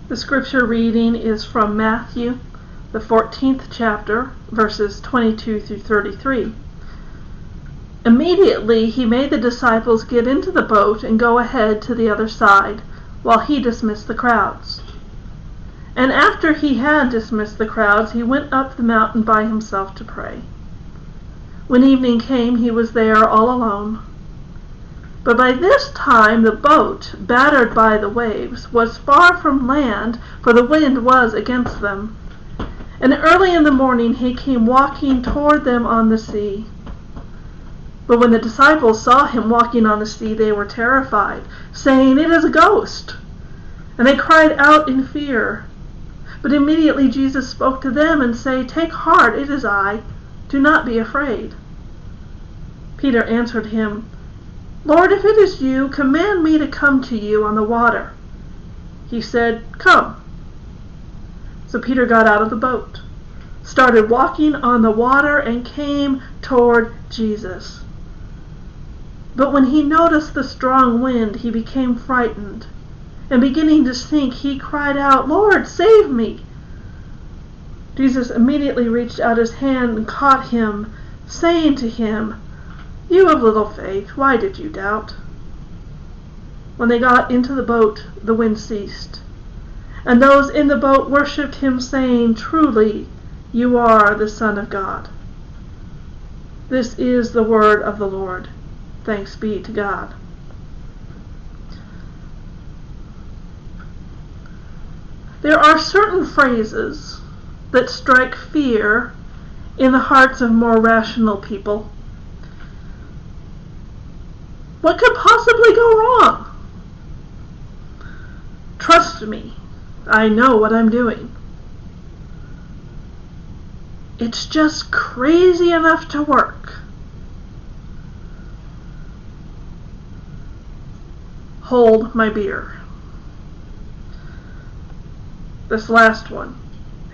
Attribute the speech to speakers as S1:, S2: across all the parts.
S1: The scripture reading is from Matthew, the 14th chapter, verses 22 through 33. Immediately he made the disciples get into the boat and go ahead to the other side, while he dismissed the crowds. And after he had dismissed the crowds, he went up the mountain by himself to pray. When evening came, he was there all alone. But by this time the boat, battered by the waves, was far from land, for the wind was against them. And early in the morning he came walking toward them on the sea. But when the disciples saw him walking on the sea, they were terrified, saying, "It is a ghost!" And they cried out in fear. But immediately Jesus spoke to them and said, "Take heart, it is I. Do not be afraid." Peter answered him, "Lord, if it is you, command me to come to you on the water." He said, "Come." So Peter got out of the boat, started walking on the water, and came toward Jesus. But when he noticed the strong wind, he became frightened, and beginning to sink, he cried out, "Lord, save me!" Jesus immediately reached out his hand and caught him, saying to him, "You of little faith, why did you doubt?" When they got into the boat, the wind ceased, and those in the boat worshipped him, saying, "Truly, you are the Son of God." This is the word of the Lord. Thanks be to God. There are certain phrases that strike fear in the hearts of more rational people. What could possibly go wrong? Trust me, I know what I'm doing. It's just crazy enough to work. Hold my beer. This last one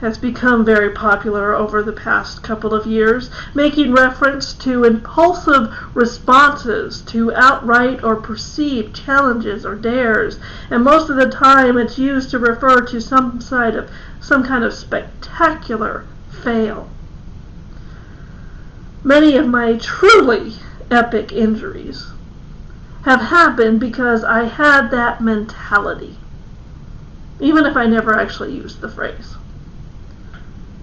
S1: has become very popular over the past couple of years, making reference to impulsive responses to outright or perceived challenges or dares, and most of the time it's used to refer to some kind of spectacular fail. Many of my truly epic injuries have happened because I had that mentality, even if I never actually used the phrase.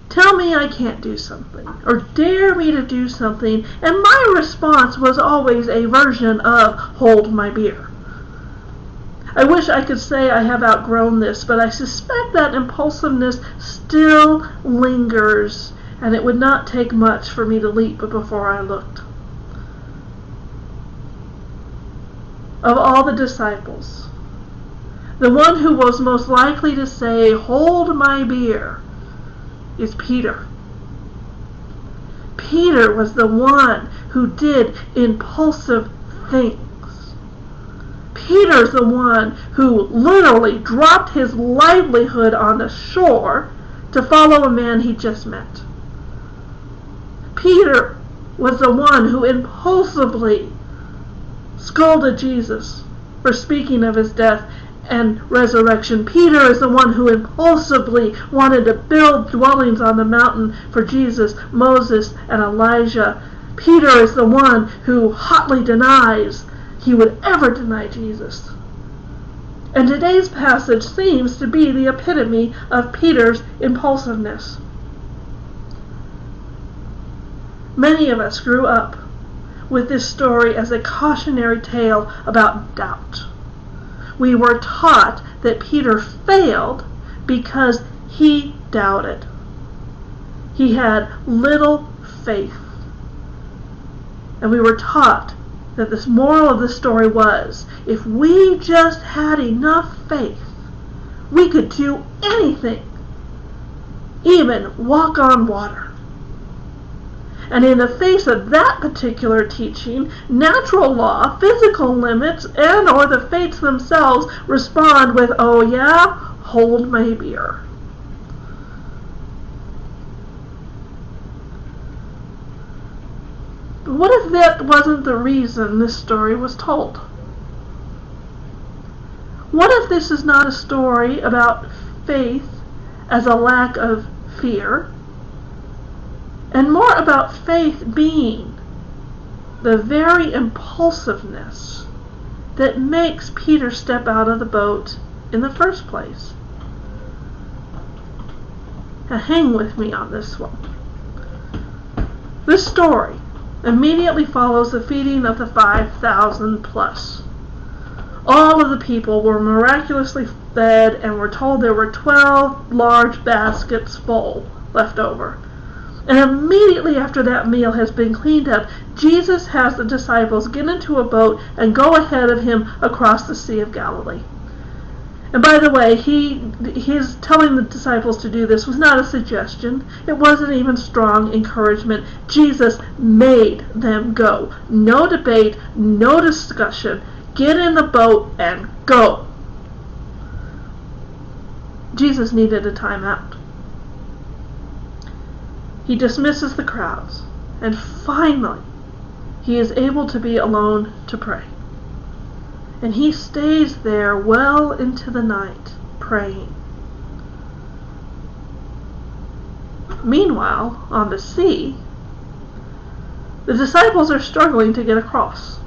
S1: Tell me I can't do something, or dare me to do something, and my response was always a version of hold my beer. I wish I could say I have outgrown this, but I suspect that impulsiveness still lingers, and it would not take much for me to leap before I looked. Of all the disciples, the one who was most likely to say, "Hold my beer," is Peter. Peter was the one who did impulsive things. Peter's the one who literally dropped his livelihood on the shore to follow a man he just met. Peter was the one who impulsively scolded Jesus for speaking of his death and resurrection. Peter is the one who impulsively wanted to build dwellings on the mountain for Jesus, Moses, and Elijah. Peter is the one who hotly denies he would ever deny Jesus. And today's passage seems to be the epitome of Peter's impulsiveness. Many of us grew up with this story as a cautionary tale about doubt. We were taught that Peter failed because he doubted. He had little faith. And we were taught that the moral of the story was, if we just had enough faith, we could do anything, even walk on water. And in the face of that particular teaching, natural law, physical limits, and or the fates themselves respond with, "Oh yeah, hold my beer." But what if that wasn't the reason this story was told? What if this is not a story about faith as a lack of fear, and more about faith being the very impulsiveness that makes Peter step out of the boat in the first place. Now hang with me on this one. This story immediately follows the feeding of the 5,000 plus. All of the people were miraculously fed, and we're told there were 12 large baskets full left over. And immediately after that meal has been cleaned up, Jesus has the disciples get into a boat and go ahead of him across the Sea of Galilee. And by the way, his telling the disciples to do this was not a suggestion. It wasn't even strong encouragement. Jesus made them go. No debate, no discussion. Get in the boat and go. Jesus needed a timeout. He dismisses the crowds, and finally, he is able to be alone to pray. And he stays there well into the night, praying. Meanwhile, on the sea, the disciples are struggling to get across.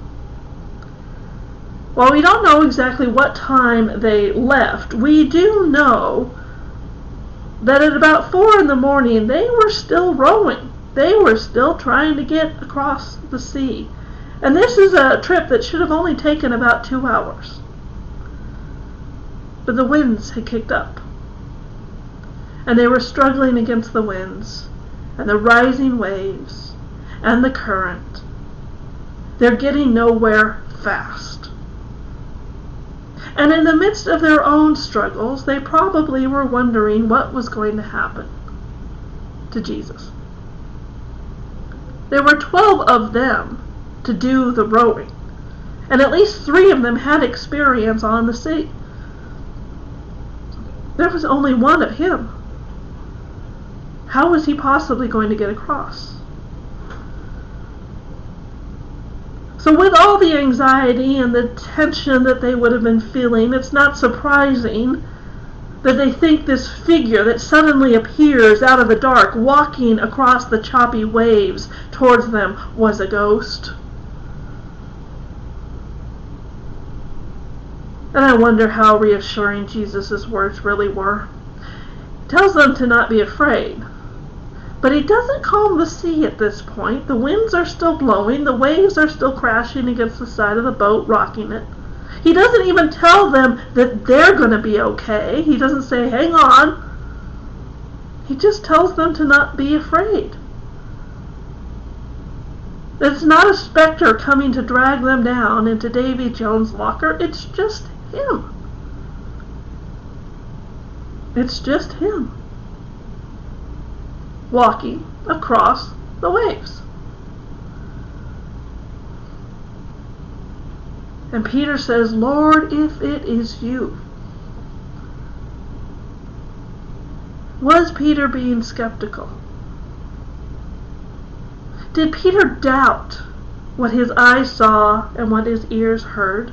S1: While we don't know exactly what time they left, we do know that at about 4 in the morning they were still rowing. They were still trying to get across the sea. And this is a trip that should have only taken about 2 hours. But the winds had kicked up. And they were struggling against the winds and the rising waves and the current. They're getting nowhere fast. And in the midst of their own struggles, they probably were wondering what was going to happen to Jesus. There were 12 of them to do the rowing, and at least 3 of them had experience on the sea. There was only one of him. How was he possibly going to get across? So with all the anxiety and the tension that they would have been feeling, it's not surprising that they think this figure that suddenly appears out of the dark, walking across the choppy waves towards them, was a ghost. And I wonder how reassuring Jesus' words really were. He tells them to not be afraid. But he doesn't calm the sea at this point. The winds are still blowing. The waves are still crashing against the side of the boat, rocking it. He doesn't even tell them that they're going to be okay. He doesn't say, hang on. He just tells them to not be afraid. It's not a specter coming to drag them down into Davy Jones' locker. It's just him. It's just him. Walking across the waves. And Peter says, Lord, if it is you. Was Peter being skeptical? Did Peter doubt what his eyes saw and what his ears heard?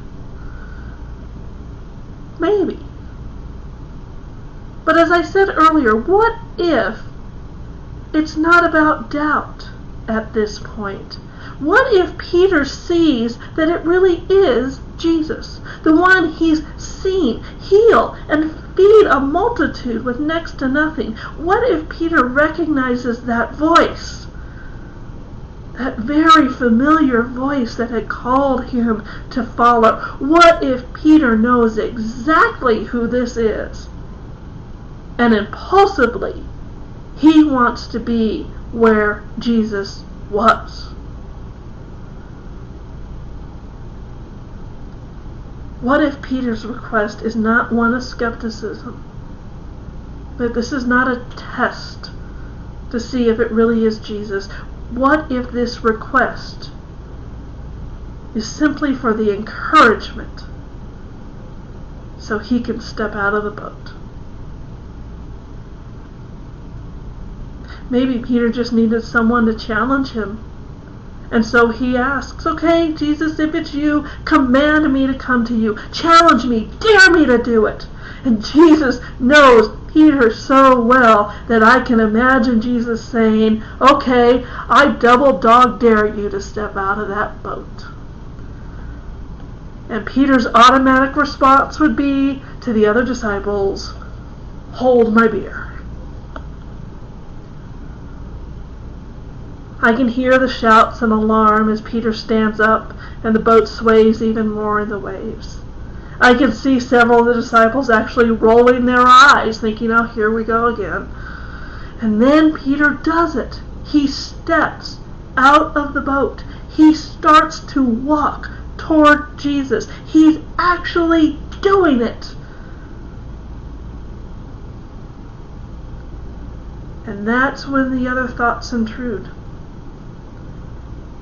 S1: Maybe. But as I said earlier, what if it's not about doubt at this point? What if Peter sees that it really is Jesus, the one he's seen heal and feed a multitude with next to nothing? What if Peter recognizes that voice, that very familiar voice that had called him to follow? What if Peter knows exactly who this is, and impulsively he wants to be where Jesus was? What if Peter's request is not one of skepticism, but this is not a test to see if it really is Jesus? What if this request is simply for the encouragement so he can step out of the boat? Maybe Peter just needed someone to challenge him. And so he asks, okay, Jesus, if it's you, command me to come to you. Challenge me, dare me to do it. And Jesus knows Peter so well that I can imagine Jesus saying, "Okay, I double dog dare you to step out of that boat." And Peter's automatic response would be to the other disciples, "Hold my beer." I can hear the shouts and alarm as Peter stands up and the boat sways even more in the waves. I can see several of the disciples actually rolling their eyes, thinking, "Oh, here we go again." And then Peter does it. He steps out of the boat. He starts to walk toward Jesus. He's actually doing it. And that's when the other thoughts intrude.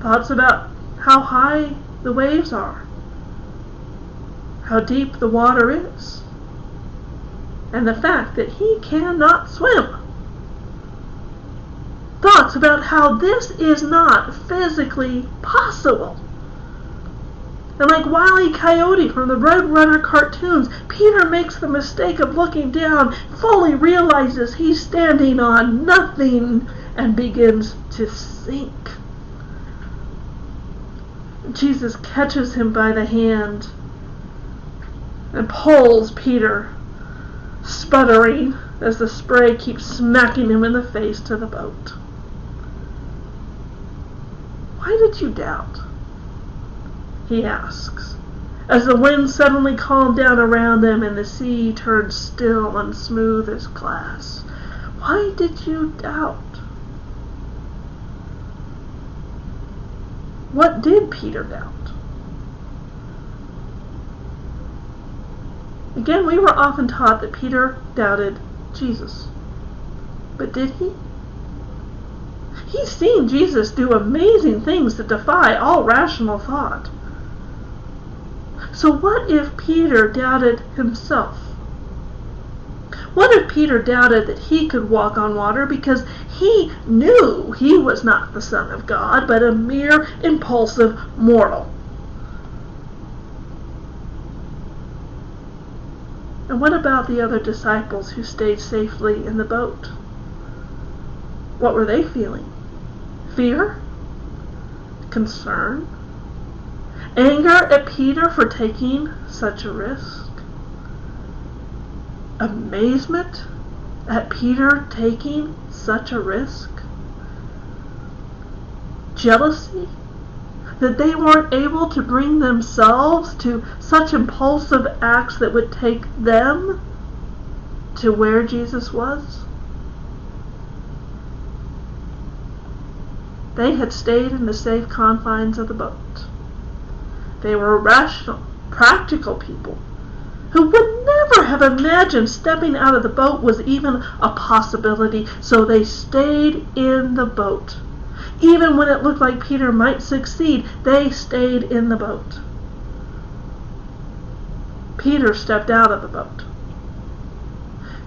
S1: Thoughts about how high the waves are, how deep the water is, and the fact that he cannot swim. Thoughts about how this is not physically possible. And like Wile E. Coyote from the Roadrunner cartoons, Peter makes the mistake of looking down, fully realizes he's standing on nothing, and begins to sink. Jesus catches him by the hand and pulls Peter, sputtering as the spray keeps smacking him in the face, to the boat. "Why did you doubt?" he asks, as the wind suddenly calmed down around them and the sea turned still and smooth as glass. "Why did you doubt?" What did Peter doubt? Again, we were often taught that Peter doubted Jesus. But did he? He's seen Jesus do amazing things that defy all rational thought. So what if Peter doubted himself? What if Peter doubted that he could walk on water because he knew he was not the Son of God, but a mere impulsive mortal? And what about the other disciples who stayed safely in the boat? What were they feeling? Fear? Concern? Anger at Peter for taking such a risk? Amazement at Peter taking such a risk? Jealousy that they weren't able to bring themselves to such impulsive acts that would take them to where Jesus was? They had stayed in the safe confines of the boat. They were rational, practical people who would never have imagined stepping out of the boat was even a possibility, so they stayed in the boat. Even when it looked like Peter might succeed, they stayed in the boat. Peter stepped out of the boat.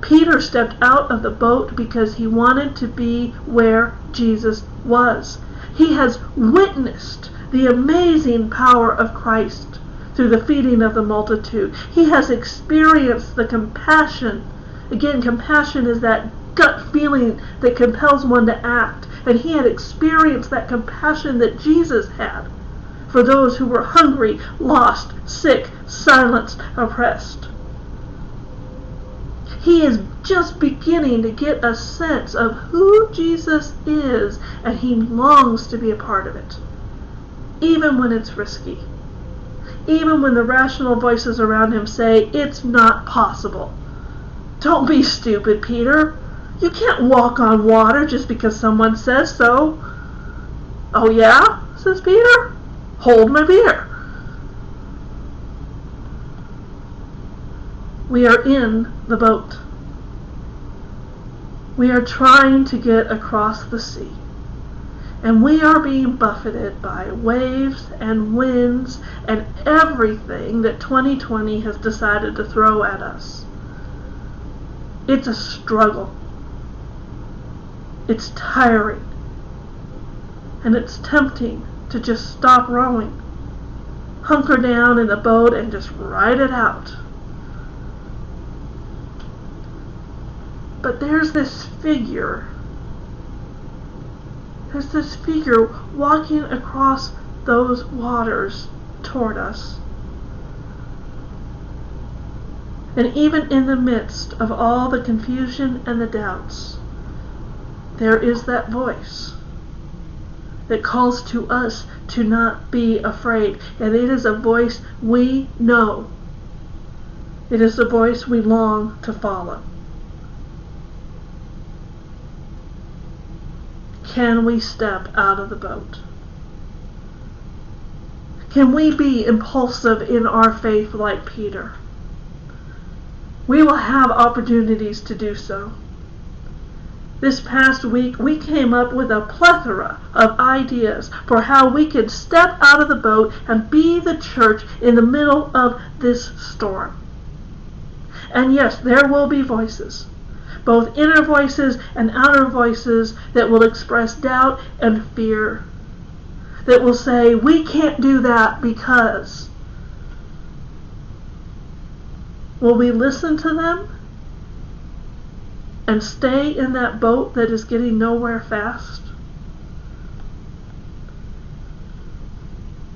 S1: Peter stepped out of the boat because he wanted to be where Jesus was. He has witnessed the amazing power of Christ through the feeding of the multitude. He has experienced the compassion. Again, compassion is that gut feeling that compels one to act. And he had experienced that compassion that Jesus had for those who were hungry, lost, sick, silenced, oppressed. He is just beginning to get a sense of who Jesus is, and he longs to be a part of it, even when it's risky. Even when the rational voices around him say, "It's not possible." Don't be stupid, Peter. You can't walk on water just because someone says so. "Oh yeah?" says Peter. "Hold my beer." We are in the boat. We are trying to get across the sea. And we are being buffeted by waves and winds and everything that 2020 has decided to throw at us. It's a struggle. It's tiring. And it's tempting to just stop rowing, hunker down in the boat and just ride it out. But there's this figure. There's this figure walking across those waters toward us. And even in the midst of all the confusion and the doubts, there is that voice that calls to us to not be afraid. And it is a voice we know. It is a voice we long to follow. Can we step out of the boat? Can we be impulsive in our faith like Peter? We will have opportunities to do so. This past week, we came up with a plethora of ideas for how we could step out of the boat and be the church in the middle of this storm. And yes, there will be voices, both inner voices and outer voices, that will express doubt and fear, that will say, we can't do that because. Will we listen to them and stay in that boat that is getting nowhere fast?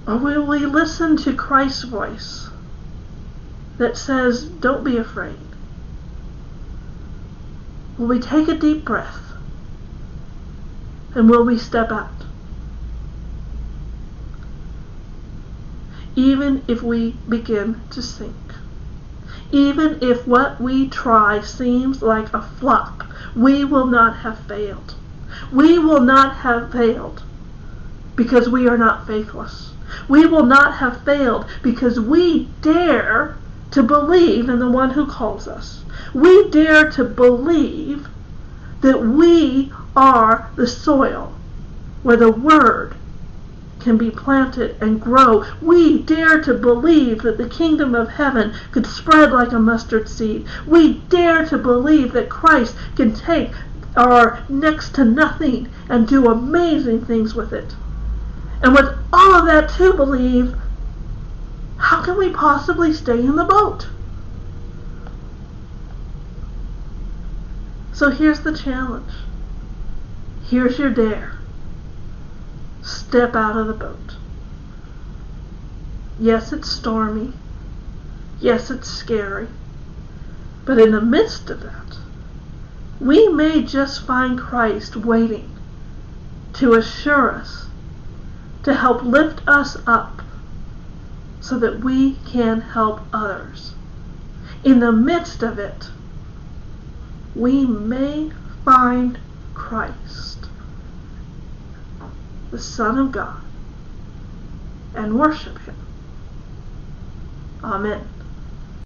S1: Or will we listen to Christ's voice that says, don't be afraid? Will we take a deep breath? And will we step out? Even if we begin to sink. Even if what we try seems like a flop, we will not have failed. We will not have failed because we are not faithless. We will not have failed because we dare to believe in the one who calls us. We dare to believe that we are the soil where the Word can be planted and grow. We dare to believe that the kingdom of heaven could spread like a mustard seed. We dare to believe that Christ can take our next to nothing and do amazing things with it. And with all of that to believe, how can we possibly stay in the boat? So here's the challenge. Here's your dare. Step out of the boat. Yes, it's stormy. Yes, it's scary. But in the midst of that, we may just find Christ waiting to assure us, to help lift us up, so that we can help others. In the midst of it, we may find Christ, the Son of God, and worship Him. Amen.